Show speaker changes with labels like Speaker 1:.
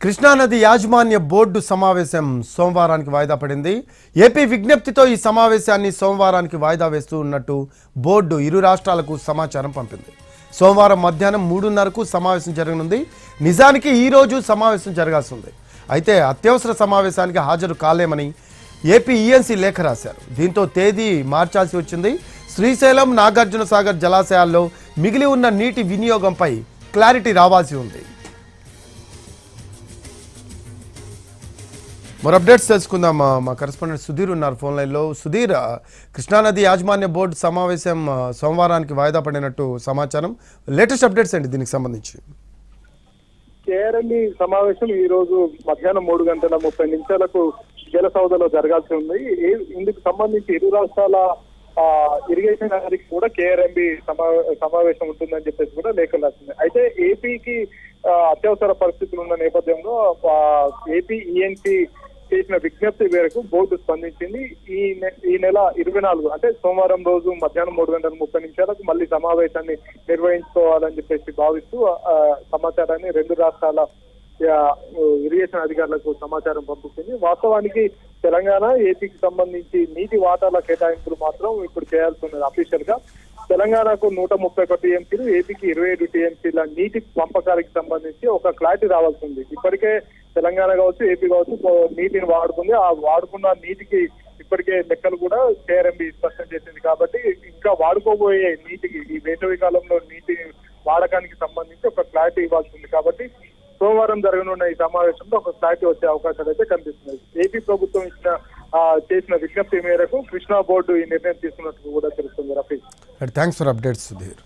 Speaker 1: కృష్ణానది యాజమాన్య బోర్డు సమావేశం సోమవారానికి వాయిదా పడింది. ఏపీ విజ్ఞప్తితో ఈ సమావేశాన్ని సోమవారానికి వాయిదా వేస్తూ ఉన్నట్టు బోర్డు ఇరు రాష్ట్రాలకు సమాచారం పంపింది. సోమవారం మధ్యాహ్నం 3:30కు సమావేశం జరగనుంది. నిజానికి ఈ రోజు సమావేశం జరగాల్సి ఉంది. అయితే అత్యవసర సమావేశానికి హాజరు కాలేమని ఏపీ ఈఎన్సీ లేఖ రాశారు. దీంతో తేదీ మార్చాల్సి వచ్చింది. శ్రీశైలం, నాగార్జున సాగర్ జలాశయాల్లో మిగిలి ఉన్న నీటి వినియోగంపై క్లారిటీ రావాల్సి ఉంది. మరో అప్డేట్స్ తెలుసుకుందాం. మా కరెస్పాండెంట్ సుధీర్ ఉన్నారు ఫోన్ లైన్లో. సుధీర్, కృష్ణానది యాజమాన్య బోర్డు సమావేశం సోమవారానికి వాయిదా పడినట్టు సమాచారం. లేటెస్ట్ అప్డేట్స్ ఏంటి దీనికి సంబంధించి?
Speaker 2: కేఆర్ఎంబి సమావేశం ఈ రోజు మధ్యాహ్నం 3:30 జల సౌదలో జరగాల్సి ఉంది. ఇందుకు సంబంధించి ఇరు రాష్ట్రాల ఇరిగేషన్ అధికారికి కూడా కేఆర్ఎంబి సమావేశం ఉంటుందని చెప్పేసి కూడా లేఖలు రాసింది. అయితే ఏపీకి అత్యవసర పరిస్థితులు ఉన్న నేపథ్యంలో ఏపీ ఈఎన్సీ చేసిన విజ్ఞప్తి మేరకు బోర్డు స్పందించింది. ఈ నెల 24 అంటే సోమవారం రోజు మధ్యాహ్నం 3:30 మళ్ళీ సమావేశాన్ని నిర్వహించుకోవాలని చెప్పేసి భావిస్తూ సమాచారాన్ని రెండు రాష్ట్రాల ఇరిగేషన్ అధికారులకు సమాచారం పంపించింది. వాస్తవానికి తెలంగాణ, ఏపీకి సంబంధించి నీటి వాటాల కేటాయింపులు మాత్రం ఇప్పుడు చేయాల్సి ఉన్నది. అఫీషియల్ గా తెలంగాణకు 131 టీఎంసీలు, ఏపీకి 27 టీఎంసీల నీటి పంపకాలకు సంబంధించి ఒక క్లారిటీ రావాల్సి ఉంది. ఇప్పటికే తెలంగాణ కావచ్చు, ఏపీ కావచ్చు నీటిని వాడుతుంది. ఆ వాడుకున్న నీటికి ఇప్పటికే లెక్కలు కూడా కేఆర్ఎంబి స్పష్టం చేసింది. కాబట్టి ఇంకా వాడుకోబోయే నీటికి ఈ వేసవి కాలంలో నీటి వాడకానికి సంబంధించి ఒక క్లారిటీ ఇవ్వాల్సి ఉంది. కాబట్టి సోమవారం జరగనున్న ఈ సమావేశంలో ఒక క్లారిటీ వచ్చే అవకాశాలు అయితే కనిపిస్తున్నాయి. ఏపీ ప్రభుత్వం చేసిన విజ్ఞప్తి మేరకు కృష్ణా బోర్డు ఈ నిర్ణయం తీసుకున్నట్టు కూడా తెలుస్తుంది. Rafiq,
Speaker 1: thanks for updates Sudheer.